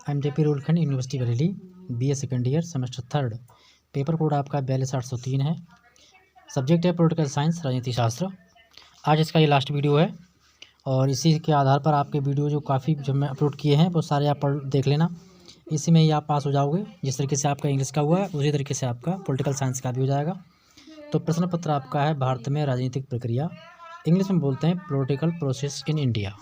MJP Rohilkhand university Bareilly, BA second year semester 3, paper code आपका 42803 है। Subject है पॉलिटिकल साइंस, राजनीति शास्त्र। आज इसका ये लास्ट वीडियो है और इसी के आधार पर आपके वीडियो जो काफ़ी जो मैं अपलोड किए हैं वो सारे आप पढ़ देख लेना। इसी में ही आप पास हो जाओगे। जिस तरीके से आपका इंग्लिश का हुआ है उसी तरीके से आपका पॉलिटिकल साइंस का भी हो जाएगा। तो प्रश्न पत्र आपका है भारत में राजनीतिक प्रक्रिया, इंग्लिश में बोलते हैं पॉलिटिकल प्रोसेस इन इंडिया।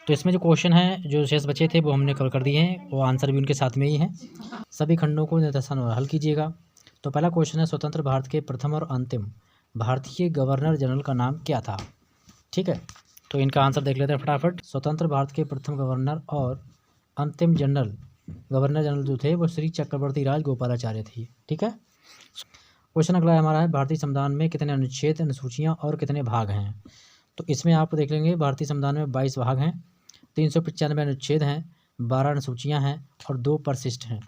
तो इसमें जो क्वेश्चन है जो शेष बचे थे वो हमने कवर कर दिए हैं, वो आंसर भी उनके साथ में ही है। सभी खंडों को निर्देशानुसार हल कीजिएगा। तो पहला क्वेश्चन है, स्वतंत्र भारत के प्रथम और अंतिम भारतीय गवर्नर जनरल का नाम क्या था? ठीक है, तो इनका आंसर देख लेते हैं फटाफट। स्वतंत्र भारत के प्रथम गवर्नर और अंतिम गवर्नर जनरल जो थे वो श्री चक्रवर्ती राज गोपालाचार्य थे। ठीक है। क्वेश्चन अगला हमारा है, भारतीय संविधान में कितने अनुच्छेद, अनुसूचियाँ और कितने भाग हैं? तो इसमें आप देख लेंगे भारतीय संविधान में 22 भाग हैं, 395 अनुच्छेद हैं, 12 अनुसूचियाँ हैं और 2 परिशिष्ट हैं।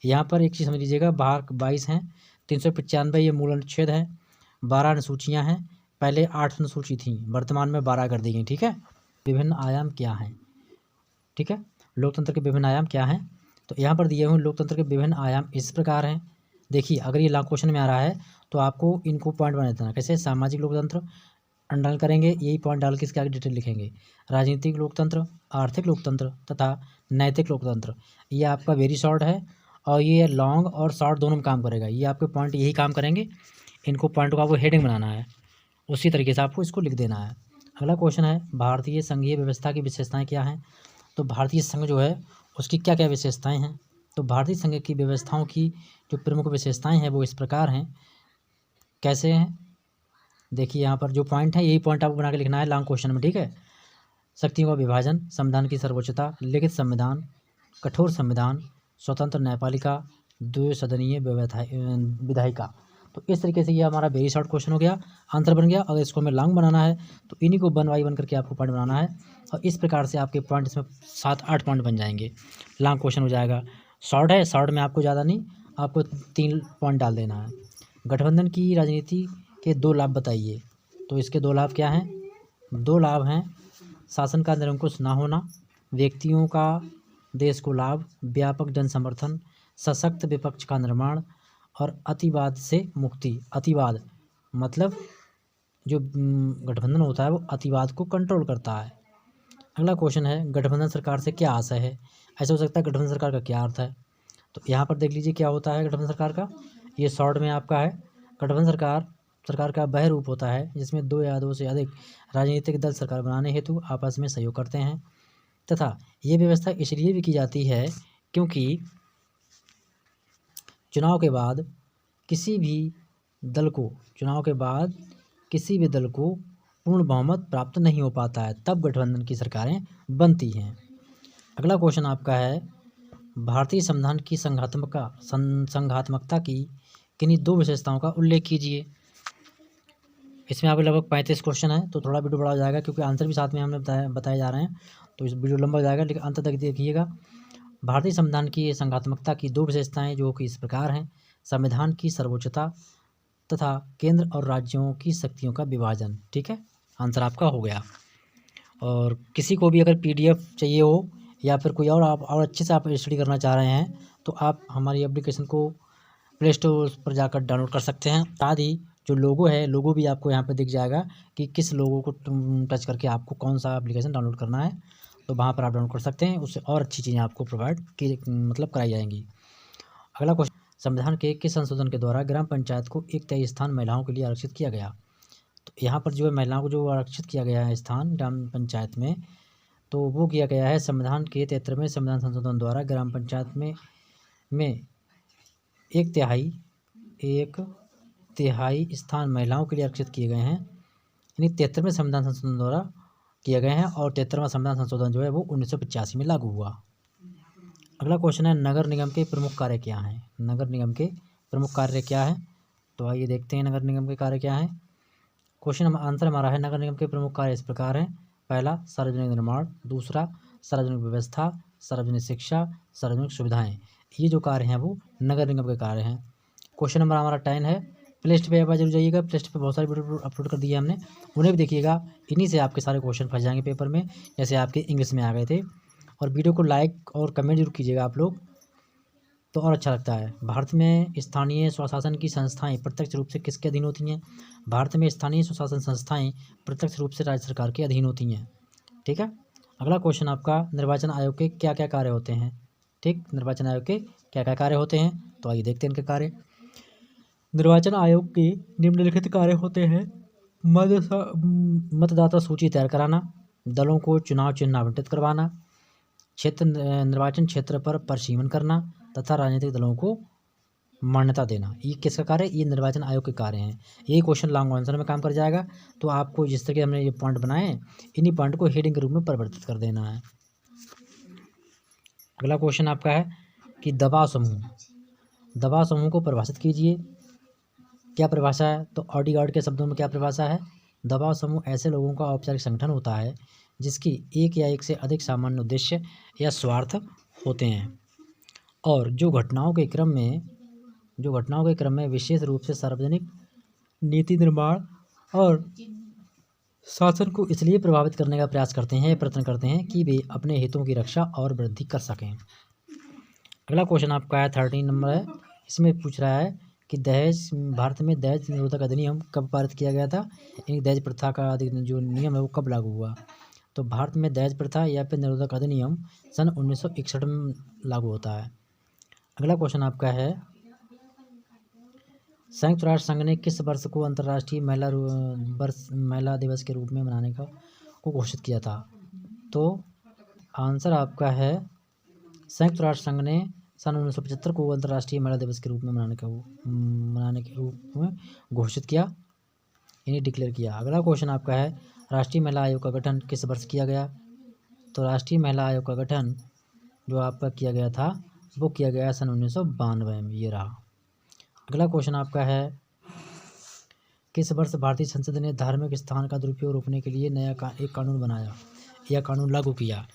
यहाँ पर एक चीज़ समझ लीजिएगा, भाग 22 हैं, 395 ये मूल अनुच्छेद हैं, 12 अनुसूचियाँ हैं। पहले 8 अनुसूची थी, वर्तमान में 12 कर दी गई। ठीक है। विभिन्न आयाम क्या हैं? ठीक है, लोकतंत्र के विभिन्न आयाम क्या हैं? तो यहाँ पर दिए हुए लोकतंत्र के विभिन्न आयाम इस प्रकार हैं। देखिए, अगर ये लॉन्ग क्वेश्चन में आ रहा है तो आपको इनको पॉइंट बना देना। कैसे? सामाजिक लोकतंत्र अंडरलाइन करेंगे, यही पॉइंट डाल के इसके आगे डिटेल लिखेंगे। राजनीतिक लोकतंत्र, आर्थिक लोकतंत्र तथा नैतिक लोकतंत्र। ये आपका वेरी शॉर्ट है और ये लॉन्ग और शॉर्ट दोनों में काम करेगा। ये आपके पॉइंट यही काम करेंगे। इनको पॉइंट को आपको हेडिंग बनाना है, उसी तरीके से आपको इसको लिख देना है। अगला क्वेश्चन है, भारतीय संघीय व्यवस्था की विशेषताएं क्या हैं? तो भारतीय संघ जो है उसकी क्या क्या विशेषताएं हैं? तो भारतीय संघ की व्यवस्थाओं की जो प्रमुख विशेषताएं हैं वो इस प्रकार हैं। कैसे हैं? देखिए, यहाँ पर जो पॉइंट है यही पॉइंट आपको बना के लिखना है लॉन्ग क्वेश्चन में। ठीक है। शक्तियों का विभाजन, संविधान की सर्वोच्चता, लिखित संविधान, कठोर संविधान, स्वतंत्र न्यायपालिका, द्विसदनीय विधायिका। तो इस तरीके से ये हमारा वेरी शॉर्ट क्वेश्चन हो गया, आंसर बन गया। अगर इसको हमें लॉन्ग बनाना है तो इन्हीं को 1 बाई 1 करके आपको पॉइंट बनाना है और इस प्रकार से आपके पॉइंट इसमें 7-8 पॉइंट बन जाएंगे। लॉन्ग क्वेश्चन हो जाएगा। शॉर्ट है, शॉर्ट में आपको ज़्यादा नहीं, आपको 3 पॉइंट डाल देना है। गठबंधन की राजनीति के 2 लाभ बताइए। तो इसके 2 लाभ क्या हैं? 2 लाभ हैं, शासन का निरंकुश ना होना, व्यक्तियों का देश को लाभ, व्यापक जन समर्थन, सशक्त विपक्ष का निर्माण और अतिवाद से मुक्ति। अतिवाद मतलब जो गठबंधन होता है वो अतिवाद को कंट्रोल करता है। अगला क्वेश्चन है, गठबंधन सरकार से क्या आशय है? ऐसा हो सकता है गठबंधन सरकार का क्या अर्थ है? तो यहाँ पर देख लीजिए क्या होता है गठबंधन सरकार का। ये शॉर्ट में आपका है, गठबंधन सरकार का वह रूप होता है जिसमें 2 या 2 से अधिक राजनीतिक दल सरकार बनाने हेतु आपस में सहयोग करते हैं तथा ये व्यवस्था इसलिए भी की जाती है क्योंकि चुनाव के बाद किसी भी दल को पूर्ण बहुमत प्राप्त नहीं हो पाता है, तब गठबंधन की सरकारें बनती हैं। अगला क्वेश्चन आपका है, भारतीय संविधान की संघात्मकता की किन्हीं 2 विशेषताओं का उल्लेख कीजिए। इसमें आपको लगभग 35 क्वेश्चन है तो थोड़ा वीडियो बड़ा हो जाएगा क्योंकि आंसर भी साथ में हमने बताए जा रहे हैं, तो इस वीडियो लंबा हो जाएगा, लेकिन अंत तक देखिएगा। भारतीय संविधान की संघात्मकता की 2 विशेषताएं जो कि इस प्रकार हैं, संविधान की सर्वोच्चता तथा केंद्र और राज्यों की शक्तियों का विभाजन। ठीक है, आंसर आपका हो गया। और किसी को भी अगर PDF चाहिए हो या फिर कोई और और अच्छे से आप स्टडी करना चाह रहे हैं तो आप हमारी एप्लीकेशन को प्ले स्टोर पर जाकर डाउनलोड कर सकते हैं। साथ ही जो लोगो है, लोगो भी आपको यहाँ पे दिख जाएगा कि किस लोगो को टच करके आपको कौन सा एप्लीकेशन डाउनलोड करना है, तो वहाँ पर आप डाउनलोड कर सकते हैं। उससे और अच्छी चीज़ें आपको प्रोवाइड की कराई जाएंगी। अगला क्वेश्चन, संविधान के किस संशोधन के द्वारा ग्राम पंचायत को एक तय स्थान महिलाओं के लिए आरक्षित किया गया? तो यहाँ पर जो है महिलाओं को जो आरक्षित किया गया है स्थान ग्राम पंचायत में, तो वो किया गया है संविधान के 73वें संविधान संशोधन द्वारा ग्राम पंचायत में 1/3 स्थान महिलाओं के लिए आरक्षित किए गए हैं। यानी 73वें संविधान संशोधन द्वारा किए गए हैं और 73वां संविधान संशोधन जो है वो 1985 में लागू हुआ। अगला क्वेश्चन है, नगर निगम के प्रमुख कार्य क्या हैं? नगर निगम के प्रमुख कार्य क्या है? तो आइए देखते हैं नगर निगम के कार्य क्या हैं। क्वेश्चन आंसर हमारा है, नगर निगम के प्रमुख कार्य इस प्रकार हैं। पहला, सार्वजनिक निर्माण, दूसरा सार्वजनिक व्यवस्था, सार्वजनिक शिक्षा, सार्वजनिक सुविधाएं। ये जो कार्य हैं वो नगर निगम के कार्य हैं। क्वेश्चन नंबर हमारा 10 है, प्लेलिस्ट पे एक बार जरूर जाइएगा, प्लेलिस्ट पे बहुत सारे वीडियो अपलोड कर दिए हमने, उन्हें भी देखिएगा। इन्हीं से आपके सारे क्वेश्चन फंस जाएंगे पेपर में, जैसे आपके इंग्लिश में आ गए थे। और वीडियो को लाइक और कमेंट जरूर कीजिएगा आप लोग, तो और अच्छा लगता है। भारत में स्थानीय स्वशासन की संस्थाएं प्रत्यक्ष रूप से किसके अधीन होती हैं? भारत में स्थानीय स्वशासन संस्थाएं प्रत्यक्ष रूप से राज्य सरकार के अधीन होती हैं। ठीक है। अगला क्वेश्चन आपका, निर्वाचन आयोग के क्या क्या कार्य होते हैं? ठीक, निर्वाचन आयोग के क्या क्या कार्य होते हैं? तो आइए देखते हैं इनके कार्य। निर्वाचन आयोग के निम्नलिखित कार्य होते हैं। मतदाता सूची तैयार कराना, दलों को चुनाव चिन्ह आवंटित करवाना, क्षेत्र निर्वाचन क्षेत्र पर परिसीमन करना तथा राजनीतिक दलों को मान्यता देना। ये किसका कार्य है? ये निर्वाचन आयोग के कार्य हैं। ये क्वेश्चन लॉन्ग आंसर में काम कर जाएगा। तो आपको जिस तरह के हमने ये पॉइंट बनाए हैं, इन्हीं पॉइंट को हेडिंग के रूप में परिवर्तित कर देना है। अगला क्वेश्चन आपका है कि दबाव समूह, दबाव समूह को परिभाषित कीजिए। क्या परिभाषा है? तो ऑडीगार्ड के शब्दों में क्या परिभाषा है? दबाव समूह ऐसे लोगों का औपचारिक संगठन होता है जिसकी एक या एक से अधिक सामान्य उद्देश्य या स्वार्थ होते हैं और जो घटनाओं के क्रम में विशेष रूप से सार्वजनिक नीति निर्माण और शासन को इसलिए प्रभावित करने का प्रयास करते हैं, प्रयत्न करते हैं कि वे अपने हितों की रक्षा और वृद्धि कर सकें। अगला क्वेश्चन आपका है 13 नंबर है। इसमें पूछ रहा है कि भारत में दहेज निरोधक अधिनियम कब पारित किया गया था? यानी दहेज प्रथा का जो नियम है वो कब लागू हुआ? तो भारत में दहेज प्रथा या फिर निरोधक अधिनियम सन 1961 में लागू होता है। अगला क्वेश्चन आपका है, संयुक्त राष्ट्र संघ ने किस वर्ष को अंतर्राष्ट्रीय महिला दिवस के रूप में मनाने को घोषित किया था? तो आंसर आपका है, संयुक्त राष्ट्र संघ ने सन 1975 को अंतर्राष्ट्रीय महिला दिवस के रूप में मनाने के रूप में घोषित किया, इन्हें डिक्लेयर किया। अगला क्वेश्चन आपका है, राष्ट्रीय महिला आयोग का गठन किस वर्ष किया गया? तो राष्ट्रीय महिला आयोग का गठन जो आपका किया गया था वो किया गया सन 1992 में। ये रहा। अगला क्वेश्चन आपका है, किस वर्ष भारतीय संसद ने धार्मिक स्थान का दुरुपयोग रोकने के लिए एक कानून बनाया या कानून लागू किया?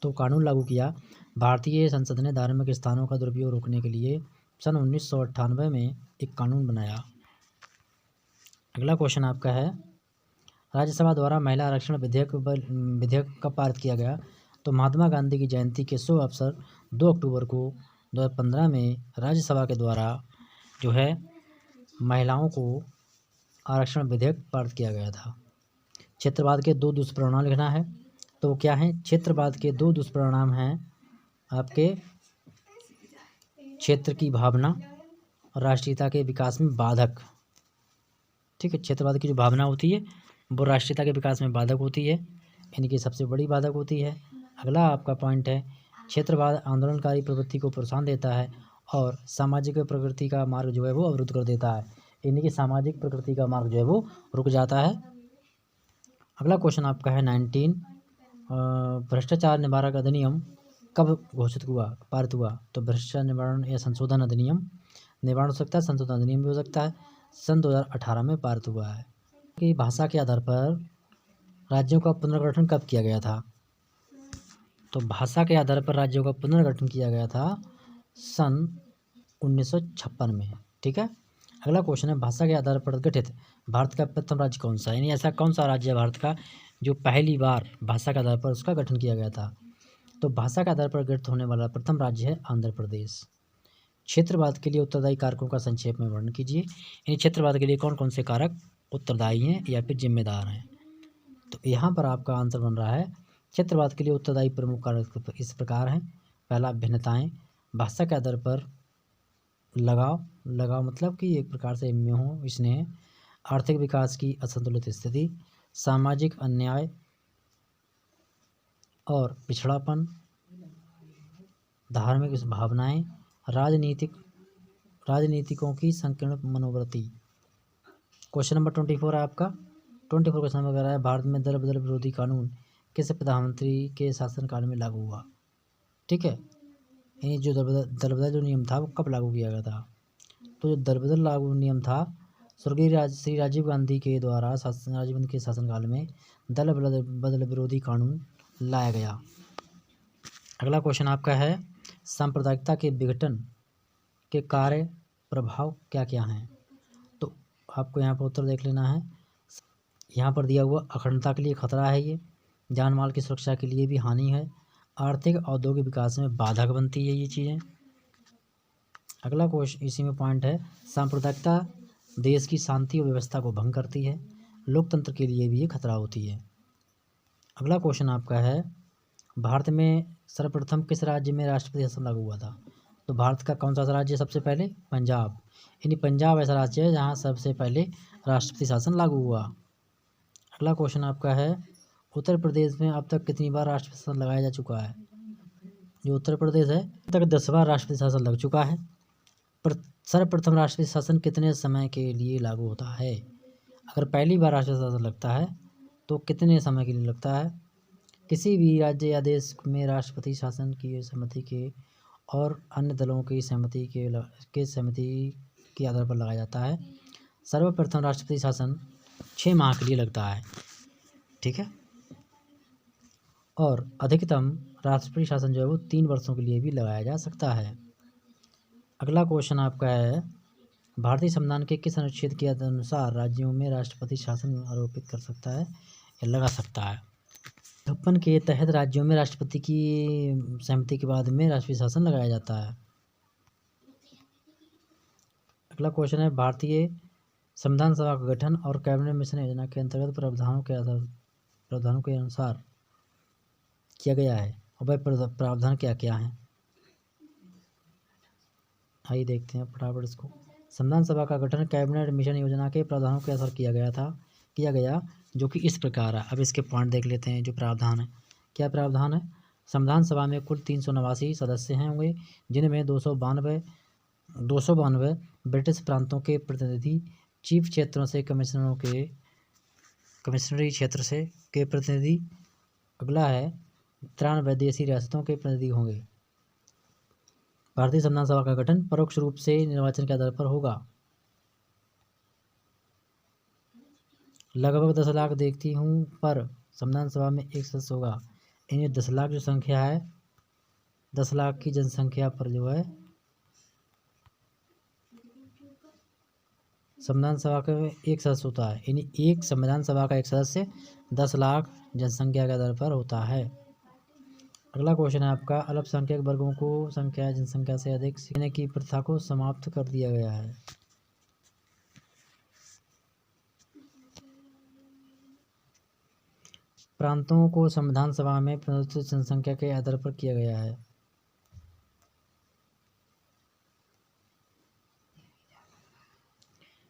तो कानून लागू किया, भारतीय संसद ने धार्मिक स्थानों का दुरुपयोग रोकने के लिए सन 1998 में एक कानून बनाया। अगला क्वेश्चन आपका है, राज्यसभा द्वारा महिला आरक्षण विधेयक कब पारित किया गया? तो महात्मा गांधी की जयंती के शुभ अवसर 2 अक्टूबर को 2015 में राज्यसभा के द्वारा जो है महिलाओं को आरक्षण विधेयक पारित किया गया था। क्षेत्रवाद के 2 दुष्परिणाम लिखना है। तो क्या हैं क्षेत्रवाद के 2 दुष्परिणाम? हैं आपके क्षेत्र की भावना और राष्ट्रीयता के विकास में बाधक। ठीक है, क्षेत्रवाद की जो भावना होती है वो राष्ट्रीयता के विकास में बाधक होती है, इनकी सबसे बड़ी बाधक होती है। अगला आपका पॉइंट है, क्षेत्रवाद आंदोलनकारी प्रवृत्ति को प्रोत्साहन देता है और सामाजिक प्रगति का मार्ग जो है वो अवरुद्ध कर देता है, इनकी सामाजिक प्रगति का मार्ग जो है वो रुक जाता है। अगला क्वेश्चन आपका है 19, भ्रष्टाचार निवारक अधिनियम कब पारित हुआ? तो भ्रष्टाचार निवारण या संशोधन अधिनियम, निवारण हो सकता है, संशोधन अधिनियम भी हो सकता है, सन 2018 में पारित हुआ है। कि भाषा के आधार पर राज्यों का पुनर्गठन कब किया गया था? तो भाषा के आधार पर राज्यों का पुनर्गठन किया गया था सन 1956 में। ठीक है। अगला क्वेश्चन है, भाषा के आधार पर गठित भारत का प्रथम राज्य कौन सा है? यानी ऐसा कौन सा राज्य है भारत का जो पहली बार भाषा के आधार पर उसका गठन किया गया था? तो भाषा के आधार पर गठित होने वाला प्रथम राज्य है आंध्र प्रदेश। क्षेत्रवाद के लिए उत्तरदायी कारकों का संक्षेप में वर्णन कीजिए। इन क्षेत्रवाद के लिए कौन कौन से कारक उत्तरदायी हैं या फिर जिम्मेदार हैं? तो यहाँ पर आपका आंसर बन रहा है, क्षेत्रवाद के लिए उत्तरदायी प्रमुख कारक इस प्रकार हैं। पहला, भिन्नताएं, भाषा के आधार पर लगाव मतलब कि एक प्रकार से मोह स्नेह, आर्थिक विकास की असंतुलित स्थिति, सामाजिक अन्याय और पिछड़ापन, धार्मिक भावनाएं, राजनीतिकों की संकीर्ण मनोवृत्ति। क्वेश्चन नंबर 24 है आपका। 24 क्वेश्चन नंबर है, भारत में दल बदल विरोधी कानून किस प्रधानमंत्री के शासनकाल में लागू हुआ? ठीक है, यानी जो दल बदल जो नियम था वो कब लागू किया गया था? तो जो दल बदल लागू नियम था स्वर्गीय श्री राजीव गांधी के द्वारा राजीव गांधी के शासनकाल में दल बदल विरोधी कानून लाया गया। अगला क्वेश्चन आपका है, सांप्रदायिकता के विघटन के कार्य प्रभाव क्या क्या हैं? तो आपको यहाँ पर उत्तर देख लेना है। यहाँ पर दिया हुआ अखंडता के लिए खतरा है ये, जान माल की सुरक्षा के लिए भी हानि है, आर्थिक औद्योगिक विकास में बाधक बनती है ये चीज़ें। अगला क्वेश्चन इसी में पॉइंट है, सांप्रदायिकता देश की शांति और व्यवस्था को भंग करती है, लोकतंत्र के लिए भी ये खतरा होती है। अगला क्वेश्चन आपका है, भारत में सर्वप्रथम किस राज्य में राष्ट्रपति शासन लागू हुआ था? तो भारत का कौन सा राज्य सबसे पहले? पंजाब। यानी पंजाब ऐसा राज्य है जहाँ सबसे पहले राष्ट्रपति शासन लागू हुआ। अगला क्वेश्चन आपका है, उत्तर प्रदेश में अब तक कितनी बार राष्ट्रपति शासन लगाया जा चुका है? जो उत्तर प्रदेश है अब तक 10 बार राष्ट्रपति शासन लग चुका है। पर सर्वप्रथम राष्ट्रपति शासन कितने समय के लिए लागू होता है? अगर पहली बार राष्ट्रपति शासन लगता है तो कितने समय के लिए लगता है? किसी भी राज्य या देश में राष्ट्रपति शासन की सहमति के और अन्य दलों की सहमति के आधार पर लगाया जाता है। सर्वप्रथम राष्ट्रपति शासन 6 माह के लिए लगता है, ठीक है। और अधिकतम राष्ट्रपति शासन जो है वो 3 वर्षों के लिए भी लगाया जा सकता है। अगला क्वेश्चन आपका है, भारतीय संविधान के किस अनुच्छेद के अनुसार राज्यों में राष्ट्रपति शासन आरोपित कर सकता है या लगा सकता है? 56 के तहत राज्यों में राष्ट्रपति की सहमति के बाद में राष्ट्रपति शासन लगाया जाता है। अगला क्वेश्चन है, भारतीय संविधान सभा का गठन और कैबिनेट मिशन योजना के अंतर्गत प्रावधानों के अनुसार किया गया है, और वह प्रावधान क्या क्या हैं? आइए देखते हैं फटाफट इसको। संविधान सभा का गठन कैबिनेट मिशन योजना के प्रावधानों के अनुसार किया गया जो कि इस प्रकार है। अब इसके पॉइंट देख लेते हैं। जो प्रावधान है, क्या प्रावधान है? संविधान सभा में कुल 389 सदस्य हैं होंगे, जिनमें 292 ब्रिटिश प्रांतों के प्रतिनिधि, चीफ क्षेत्रों से कमिश्नरी क्षेत्र से के प्रतिनिधि। अगला है 93 देशी रियासतों के प्रतिनिधि होंगे। भारतीय संविधान सभा का गठन परोक्ष रूप से निर्वाचन के आधार पर होगा। लगभग 10 लाख देखती हूँ पर संविधान सभा में एक सदस्य होगा। इनमें 10 लाख जो संख्या है, 10 लाख की जनसंख्या पर जो है संविधान सभा का एक सदस्य होता है। यानी एक संविधान सभा का एक सदस्य 10 लाख जनसंख्या के आधार पर होता है। अगला क्वेश्चन है आपका, अल्पसंख्यक वर्गों को संख्या जनसंख्या से अधिक सीखने की प्रथा को समाप्त कर दिया गया है। प्रांतों को संविधान सभा में प्रतिनिधित्व जनसंख्या के आधार पर किया गया है।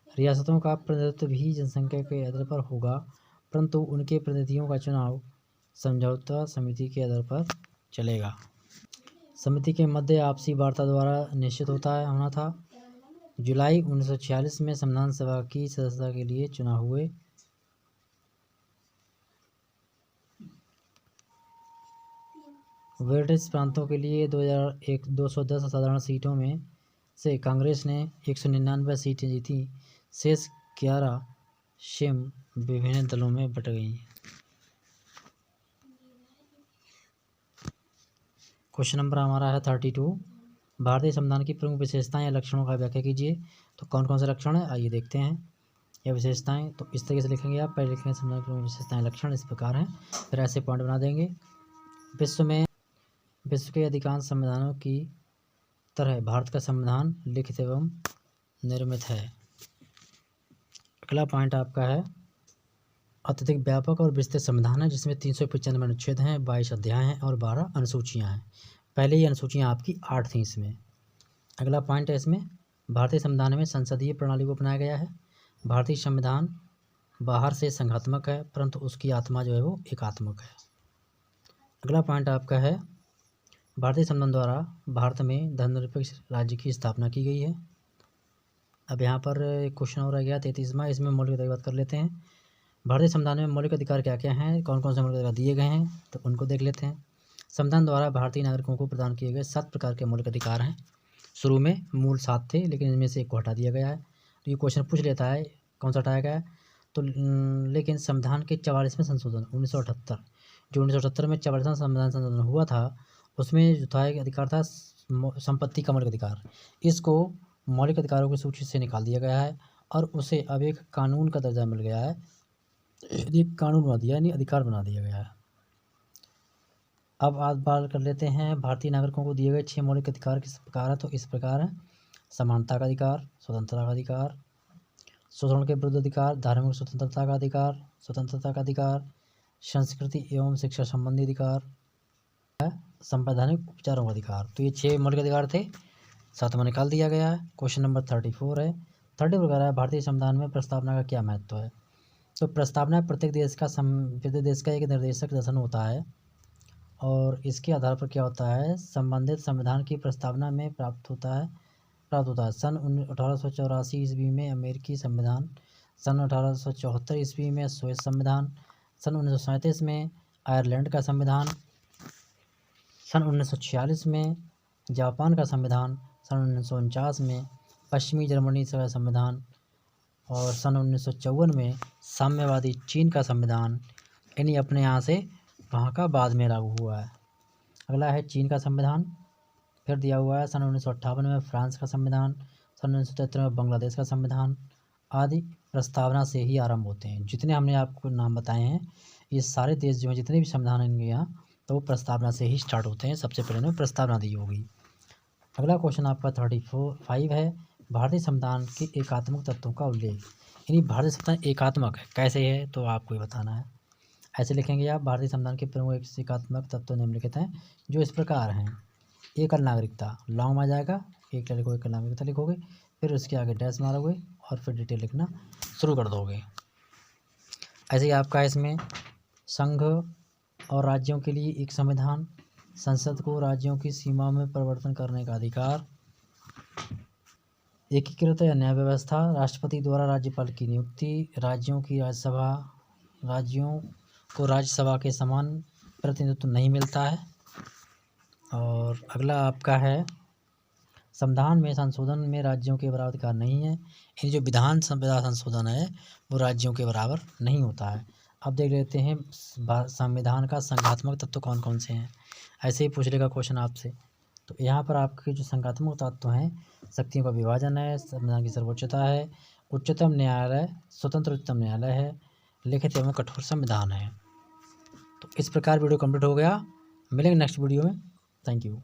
रियासतों का प्रतिनिधित्व भी जनसंख्या के आधार पर होगा, परंतु उनके प्रतिनिधियों का चुनाव समझौता समिति के आधार पर चलेगा। समिति के मध्य आपसी वार्ता द्वारा निश्चित होना था। जुलाई 1946 में संविधान सभा की सदस्यता के लिए चुनाव हुए। ब्रिटिश प्रांतों के लिए 210 साधारण सीटों में से कांग्रेस ने 199 सीटें जीती। शेष 11 सीटें विभिन्न दलों में बट गई। क्वेश्चन नंबर हमारा है 32। भारतीय संविधान की प्रमुख विशेषताएं या लक्षणों का व्याख्या कीजिए। तो कौन कौन से लक्षण है, आइए देखते हैं। या विशेषताएं तो इस तरीके से लिखेंगे आप। पहले लिखेंगे संविधान की प्रमुख विशेषताएं लक्षण इस प्रकार हैं, फिर ऐसे पॉइंट बना देंगे। विश्व के अधिकांश संविधानों की तरह भारत का संविधान लिखित एवं निर्मित है। अगला पॉइंट आपका है, अत्यधिक व्यापक और विस्तृत संविधान है जिसमें 395 अनुच्छेद हैं, 22 अध्याय हैं और 12 अनुसूचियां हैं। पहले ये अनुसूचियां आपकी 8 थी इसमें। अगला पॉइंट है इसमें, भारतीय संविधान में संसदीय प्रणाली को अपनाया गया है। भारतीय संविधान बाहर से संघात्मक है, परंतु उसकी आत्मा जो है वो एकात्मक है। अगला पॉइंट आपका है, भारतीय संविधान द्वारा भारत में धर्मनिरपेक्ष राज्य की स्थापना की गई है। अब यहाँ पर एक क्वेश्चन हो रह गया 33वां, इसमें मौलिक अधिकार की बात कर लेते हैं। भारतीय संविधान में मौलिक अधिकार क्या क्या हैं, कौन कौन से मौलिक अधिकार दिए गए हैं, तो उनको देख लेते हैं। संविधान द्वारा भारतीय नागरिकों को प्रदान किए गए 7 प्रकार के मौलिक अधिकार हैं। शुरू में मूल 7 थे, लेकिन इनमें से एक को हटा दिया गया है। तो ये क्वेश्चन पूछ लेता है कौन सा हटाया गया है, तो लेकिन संविधान के 44वें संशोधन 1978, जो 1978 में 44वां संविधान संशोधन हुआ था, उसमें जो था एक अधिकार था संपत्ति का मौलिक अधिकार। इसको मौलिक अधिकारों की सूची से निकाल दिया गया है और उसे अब एक कानून का दर्जा मिल गया है। एक कानून बना दिया, यानी अधिकार बना दिया गया है। अब आज बात कर लेते हैं भारतीय नागरिकों को दिए गए 6 मौलिक अधिकार किस प्रकार है। तो इस प्रकार है: समानता का अधिकार, स्वतंत्रता का अधिकार, शोषण के विरुद्ध अधिकार, धार्मिक स्वतंत्रता का अधिकार, स्वतंत्रता का अधिकार, संस्कृति एवं शिक्षा संबंधी अधिकार, संवैधानिक उपचारों का अधिकार। तो ये 6 मौलिक अधिकार थे, 7वां निकाल दिया गया है। क्वेश्चन नंबर 34 है। 30 वगैरह है, भारतीय संविधान में प्रस्तावना का क्या महत्व है। तो प्रस्तावना प्रत्येक देश का एक निर्देशक दर्शन होता है और इसके आधार पर क्या होता है, संबंधित संविधान की प्रस्तावना में प्राप्त होता है। सन 1884 ईस्वी में अमेरिकी संविधान, सन 1874 ईस्वी में स्विस संविधान, सन 1937 में आयरलैंड का संविधान, सन 1946 में जापान का संविधान, सन 1949 में पश्चिमी जर्मनी का संविधान और सन 1954 में साम्यवादी चीन का संविधान। इन्हीं अपने यहाँ से वहाँ का बाद में लागू हुआ है। अगला है चीन का संविधान, फिर दिया हुआ है सन 1958 में फ्रांस का संविधान, सन 1973 में बांग्लादेश का संविधान आदि प्रस्तावना से ही आरंभ होते हैं। जितने हमने आपको नाम बताए हैं ये सारे देश जो हैं, जितने भी संविधान इनके यहाँ, तो वो प्रस्तावना से ही स्टार्ट होते हैं। सबसे पहले उन्होंने प्रस्तावना दी होगी। अगला क्वेश्चन आपका 35 है। भारतीय संविधान के एकात्मक तत्वों का उल्लेख। यानी भारतीय संविधान एकात्मक है, कैसे है तो आपको ये बताना है। ऐसे लिखेंगे आप: भारतीय संविधान के प्रमुख एकात्मक तत्व निम्नलिखित हैं, जो इस प्रकार हैं। एकल नागरिकता, लॉन्ग में आ जाएगा, एक लिखोगे, एकल नागरिकता लिखोगे, फिर उसके आगे डैश मारोगे और फिर डिटेल लिखना शुरू कर दोगे। ऐसे ही आपका इसमें संघ और राज्यों के लिए एक संविधान, संसद को राज्यों की सीमा में परिवर्तन करने का अधिकार, एकीकृत या न्याय व्यवस्था, राष्ट्रपति द्वारा राज्यपाल की नियुक्ति, राज्यों को राज्यसभा के समान प्रतिनिधित्व नहीं मिलता है। और अगला आपका है संविधान में संशोधन में राज्यों के बराबर अधिकार नहीं है। इन जो विधान संशोधन है वो राज्यों के बराबर नहीं होता है। अब देख लेते हैं संविधान का संघात्मक तत्व कौन कौन से हैं। ऐसे ही पूछ लेगा क्वेश्चन आपसे। तो यहाँ पर आपके जो संघात्मक तत्व हैं, शक्तियों का विभाजन है, संविधान की सर्वोच्चता है, उच्चतम न्यायालय, स्वतंत्र उच्चतम न्यायालय है, लिखित एवं कठोर संविधान है। तो इस प्रकार वीडियो कंप्लीट हो गया। मिलेंगे नेक्स्ट वीडियो में। Thank you.